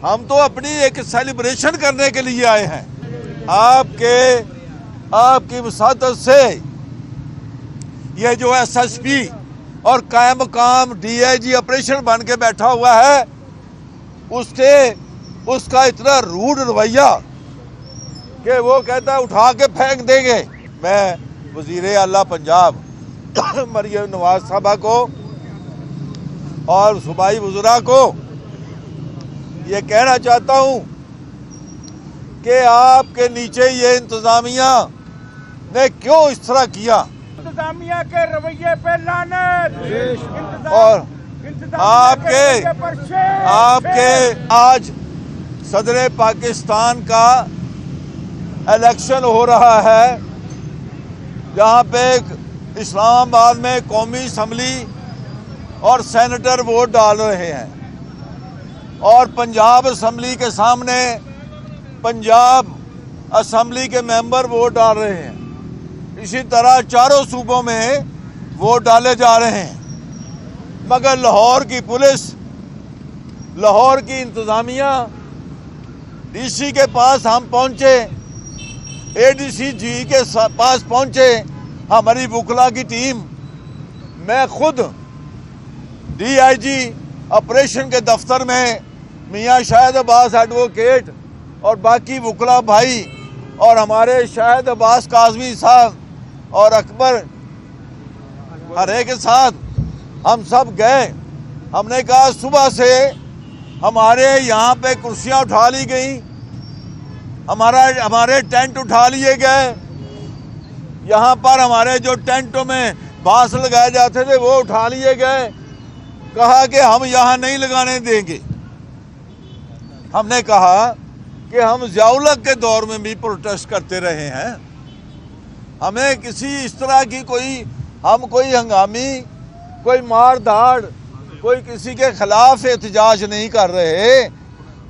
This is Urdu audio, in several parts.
ہم تو اپنی ایک سیلیبریشن کرنے کے لیے آئے ہیں۔ آپ کی وساطت سے یہ جو ایس ایس پی اور قائم مقام ڈی آئی جی آپریشن بن کے بیٹھا ہوا ہے، اس کا اتنا روڈ رویہ کہ وہ کہتا ہے اٹھا کے پھینک دیں گے۔ میں وزیر اعلیٰ پنجاب مریم نواز صاحبہ کو اور صوبائی وزراء کو یہ کہنا چاہتا ہوں کہ آپ کے نیچے یہ انتظامیہ نے کیوں اس طرح کیا۔ انتظامیہ کے رویے پہ لعنت اور آپ کے آج صدر پاکستان کا الیکشن ہو رہا ہے، جہاں پہ اسلام آباد میں قومی اسمبلی اور سینیٹر ووٹ ڈال رہے ہیں، اور پنجاب اسمبلی کے سامنے پنجاب اسمبلی کے ممبر ووٹ ڈال رہے ہیں۔ اسی طرح چاروں صوبوں میں ووٹ ڈالے جا رہے ہیں، مگر لاہور کی پولیس، لاہور کی انتظامیہ، ڈی سی کے پاس ہم پہنچے، اے ڈی سی جی کے پاس پہنچے، ہماری وکلا کی ٹیم، میں خود ڈی آئی جی آپریشن کے دفتر میں میاں شاہد عباس ایڈوکیٹ اور باقی وکلا بھائی اور ہمارے شاہد عباس کاظمی صاحب اور اکبر ہرے کے ساتھ ہم سب گئے۔ ہم نے کہا صبح سے ہمارے یہاں پہ کرسیاں اٹھا لی گئیں، ہمارے ٹینٹ اٹھا لیے گئے، یہاں پر ہمارے جو ٹینٹوں میں بانس لگائے جاتے تھے وہ اٹھا لیے گئے۔ کہا کہ ہم یہاں نہیں لگانے دیں گے۔ ہم نے کہا کہ ہم ضیاء الحق کے دور میں بھی پروٹیسٹ کرتے رہے ہیں، ہمیں کسی اس طرح کی کوئی ہنگامی، کوئی مار دھاڑ، کوئی کسی کے خلاف احتجاج نہیں کر رہے۔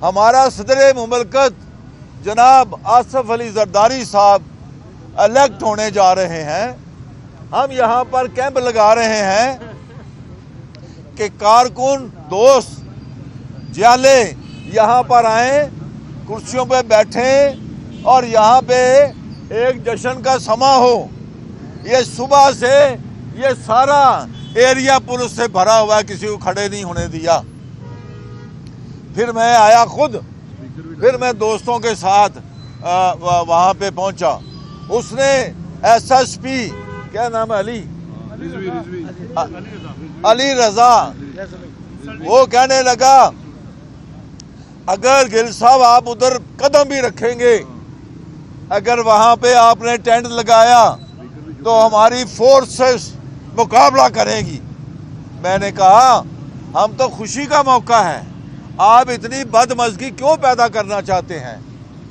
ہمارا صدر مملکت جناب آصف علی زرداری صاحب الیکٹ ہونے جا رہے ہیں، ہم یہاں پر کیمپ لگا رہے ہیں کہ کارکن، دوست، جیالے یہاں پر آئیں، کرسیوں پہ بیٹھیں اور یہاں پہ ایک جشن کا سما ہو۔ یہ صبح سے یہ سارا ایریا پولیس سے بھرا ہوا ہے، کسی کو کھڑے نہیں ہونے دیا۔ پھر میں آیا خود، پھر میں دوستوں کے ساتھ وہاں پہ پہنچا۔ اس نے ایس ایس پی، کیا نام ہے، علی رضا، وہ کہنے لگا اگر گل صاحب آپ ادھر قدم بھی رکھیں گے، اگر وہاں پہ آپ نے ٹینٹ لگایا تو ہماری فورسز مقابلہ کرے گی۔ میں نے کہا ہم تو خوشی کا موقع ہے، آپ اتنی بدمزگی کیوں پیدا کرنا چاہتے ہیں؟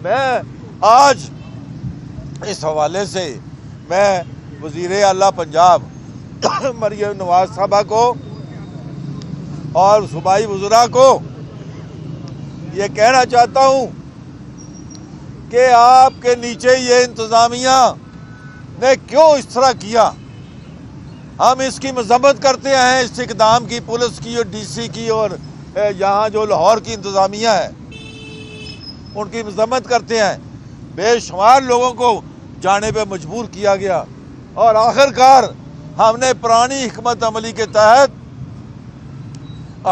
میں آج اس حوالے سے میں وزیر اعلیٰ پنجاب مریم نواز صاحبہ کو اور صوبائی وزراء کو یہ کہنا چاہتا ہوں کہ آپ کے نیچے یہ انتظامیہ نے کیوں اس طرح کیا۔ ہم اس کی مذمت کرتے ہیں، اس اقدام کی، پولیس کی اور ڈی سی کی اور یہاں جو لاہور کی انتظامیہ ہے ان کی مذمت کرتے ہیں۔ بے شمار لوگوں کو جانے پہ مجبور کیا گیا، اور آخر کار ہم نے پرانی حکمت عملی کے تحت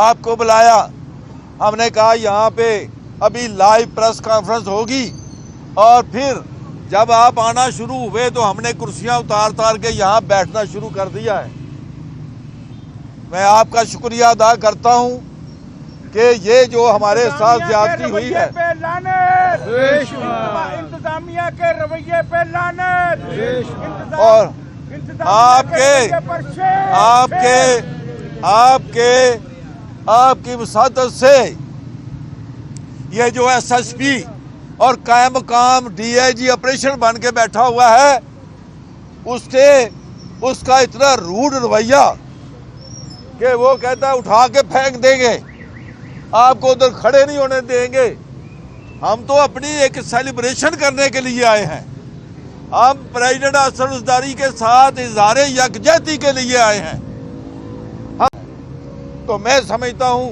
آپ کو بلایا۔ ہم نے کہا یہاں پہ ابھی لائیو پریس کانفرنس ہوگی، اور پھر جب آپ آنا شروع ہوئے تو ہم نے کرسیاں اتار کے یہاں بیٹھنا شروع کر دیا ہے۔ میں آپ کا شکریہ ادا کرتا ہوں کہ یہ جو ہمارے ساتھ زیادتی ہوئی ہے، انتظامیہ کے رویے پہ لعنت، اور آپ کی وساطت سے یہ جو ایس ایس پی اور قائم مقام ڈی آئی جی آپریشن بن کے بیٹھا ہوا ہے، اس کا اتنا روڈ رویہ کہ وہ کہتا ہے اٹھا کے پھینک دیں گے، آپ کو ادھر کھڑے نہیں ہونے دیں گے۔ ہم تو اپنی ایک سیلیبریشن کرنے کے لیے آئے ہیں، ہم پریزیڈنٹ حسن رضوی کے ساتھ اظہار یکجہتی کے لیے آئے ہیں۔ تو میں سمجھتا ہوں